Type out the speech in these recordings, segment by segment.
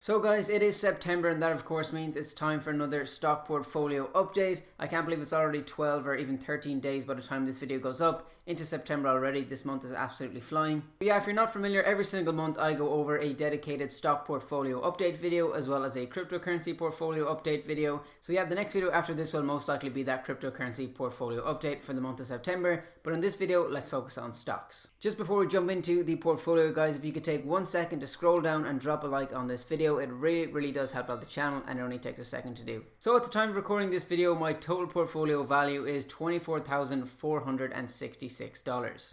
So guys, it is September and that of course means it's time for another stock portfolio update. I can't believe it's already 12 or even 13 days by the time this video goes up into September already. This month is absolutely flying. But yeah, if you're not familiar, every single month I go over a dedicated stock portfolio update video as well as a cryptocurrency portfolio update video. So yeah, the next video after this will most likely be that cryptocurrency portfolio update for the month of September. But in this video, let's focus on stocks. Just before we jump into the portfolio guys, if you could take 1 second to scroll down and drop a like on this video, it really does help out the channel and it only takes a second to do. So at the time of recording this video, my total portfolio value is $24,466.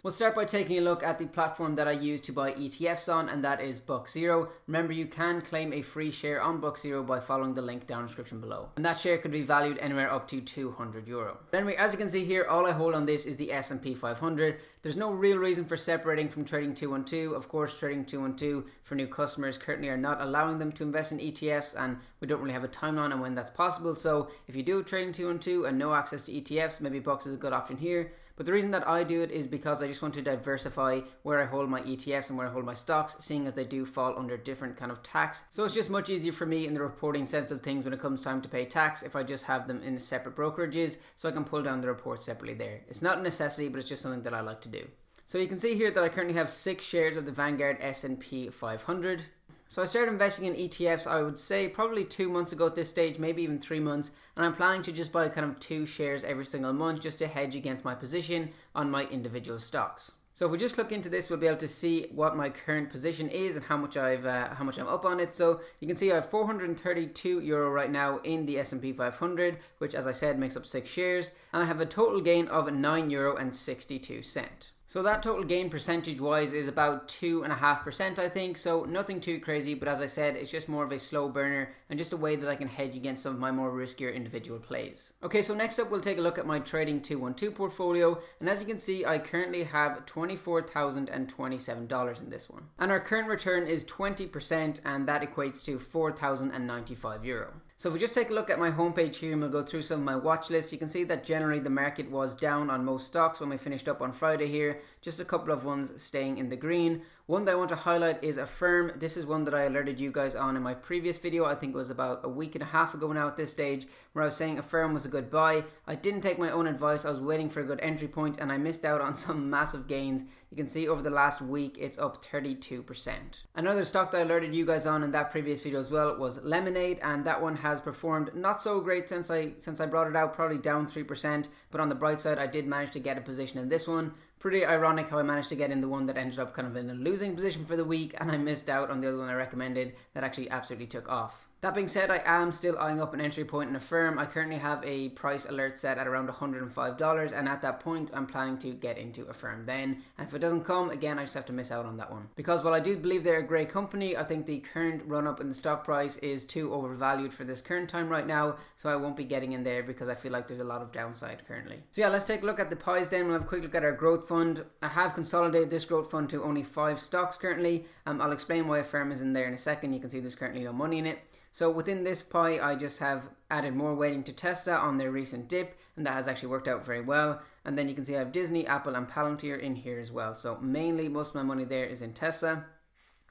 We'll start by taking a look at the platform that I use to buy ETFs on, and that is BUX Zero. Remember, you can claim a free share on BUX Zero by following the link down in the description below. And that share could be valued anywhere up to €200. But anyway, as you can see here, all I hold on this is the S&P 500. There's no real reason for separating from Trading212. Of course, Trading212 for new customers currently are not allowing them to invest in ETFs, and we don't really have a timeline on when that's possible. So if you do Trading212 and no access to ETFs, maybe BUX is a good option here. But the reason that I do it is because I just want to diversify where I hold my ETFs and where I hold my stocks, seeing as they do fall under different kind of tax. So it's just much easier for me in the reporting sense of things when it comes time to pay tax if I just have them in separate brokerages, so I can pull down the reports separately there. It's not a necessity, but it's just something that I like to do. So you can see here that I currently have 6 shares of the Vanguard S&P 500. So I started investing in ETFs, I would say probably 2 months ago at this stage, maybe even 3 months, and I'm planning to just buy kind of 2 shares every single month just to hedge against my position on my individual stocks. So if we just look into this, we'll be able to see what my current position is and how much I'm up on it. So you can see I have €432 right now in the S&P 500, which as I said makes up 6 shares, and I have a total gain of €9.62. So that total gain percentage wise is about 2.5%, I think, so nothing too crazy, but as I said, it's just more of a slow burner and just a way that I can hedge against some of my more riskier individual plays. Okay, so next up we'll take a look at my Trading212 portfolio, and as you can see I currently have $24,027 in this one. And our current return is 20%, and that equates to €4,095. So if we just take a look at my homepage here and we'll go through some of my watch lists, you can see that generally the market was down on most stocks when we finished up on Friday here. Just a couple of ones staying in the green. One that I want to highlight is Affirm. This is one that I alerted you guys on in my previous video. I think it was about a week and a half ago now at this stage, where I was saying Affirm was a good buy. I didn't take my own advice. I was waiting for a good entry point and I missed out on some massive gains. You can see over the last week it's up 32%. Another stock that I alerted you guys on in that previous video as well was Lemonade, and that one has performed not so great since I brought it out, probably down 3%, but on the bright side I did manage to get a position in this one. Pretty ironic how I managed to get in the one that ended up kind of in a losing position for the week, and I missed out on the other one I recommended that actually absolutely took off. That being said, I am still eyeing up an entry point in Affirm. I currently have a price alert set at around $105, and at that point I'm planning to get into Affirm then, and if it doesn't come, again I just have to miss out on that one. Because while I do believe they're a great company, I think the current run up in the stock price is too overvalued for this current time right now, so I won't be getting in there because I feel like there's a lot of downside currently. So yeah, let's take a look at the pies then. We'll have a quick look at our growth fund. I have consolidated this growth fund to only 5 stocks currently. I'll explain why Affirm is in there in a second. You can see there's currently no money in it. So within this pie, I just have added more weighting to Tesla on their recent dip, and that has actually worked out very well. And then you can see I have Disney, Apple, and Palantir in here as well. So mainly most of my money there is in Tesla.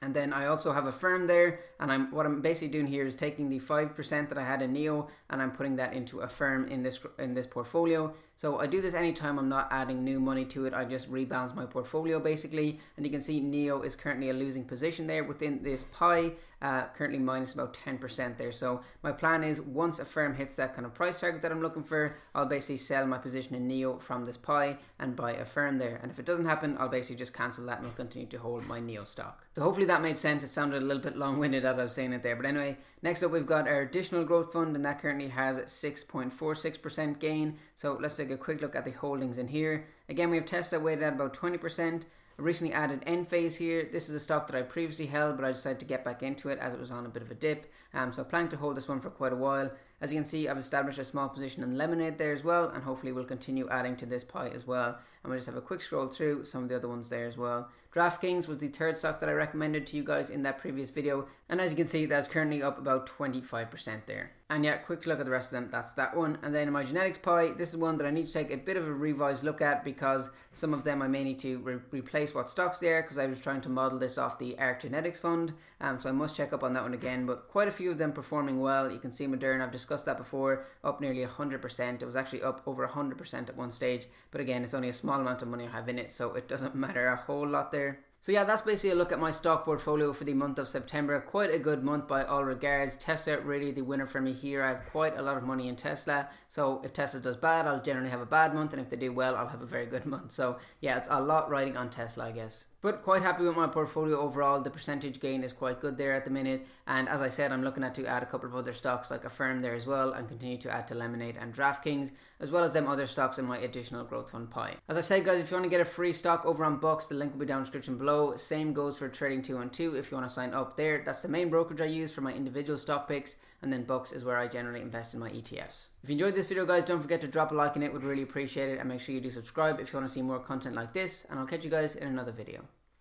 And then I also have Affirm there, and what I'm basically doing here is taking the 5% that I had in NEO and I'm putting that into Affirm in this portfolio. So I do this anytime I'm not adding new money to it. I just rebalance my portfolio basically, and you can see NEO is currently a losing position there within this pie, currently minus about 10% there. So my plan is once Affirm hits that kind of price target that I'm looking for, I'll basically sell my position in NEO from this pie and buy Affirm there. And if it doesn't happen, I'll basically just cancel that and I'll continue to hold my NEO stock. So hopefully that made sense. It sounded a little bit long-winded as I was saying it there, but anyway, next up we've got our additional growth fund, and that currently has 6.46% gain. So let's take a quick look at the holdings in here. Again, we have Tesla weighted at about 20%. I recently added Enphase here. This is a stock that I previously held, but I decided to get back into it as it was on a bit of a dip. So I'm planning to hold this one for quite a while. As you can see, I've established a small position in Lemonade there as well, and hopefully we'll continue adding to this pie as well. And we'll just have a quick scroll through some of the other ones there as well. Draftkings was the third stock that I recommended to you guys in that previous video, and as you can see, that's currently up about 25% there. And yeah, quick look at the rest of them, that's that one. And then in my genetics pie, this is one that I need to take a bit of a revised look at, because some of them I may need to replace what stocks they are, because I was trying to model this off the ARC Genetics fund, so I must check up on that one again. But quite a few of them performing well. You can see Moderna, I've discussed that before, up nearly 100%. It was actually up over 100% at one stage, but again, it's only a small amount of money I have in it, so it doesn't matter a whole lot there. So yeah, that's basically a look at my stock portfolio for the month of September. Quite a good month by all regards. Tesla really the winner for me here. I have quite a lot of money in Tesla. So if Tesla does bad, I'll generally have a bad month. And if they do well, I'll have a very good month. So yeah, it's a lot riding on Tesla, I guess. But quite happy with my portfolio overall. The percentage gain is quite good there at the minute. And as I said, I'm looking at to add a couple of other stocks like Affirm there as well, and continue to add to Lemonade and Draftkings, as well as them other stocks in my additional growth fund pie. As I said, guys, if you want to get a free stock over on BUX, the link will be down in the description below. Same goes for Trading212 if you want to sign up there. That's the main brokerage I use for my individual stock picks, and then BUX is where I generally invest in my ETFs. If you enjoyed this video, guys, don't forget to drop a like in it. Would really appreciate it, and make sure you do subscribe if you want to see more content like this, and I'll catch you guys in another video.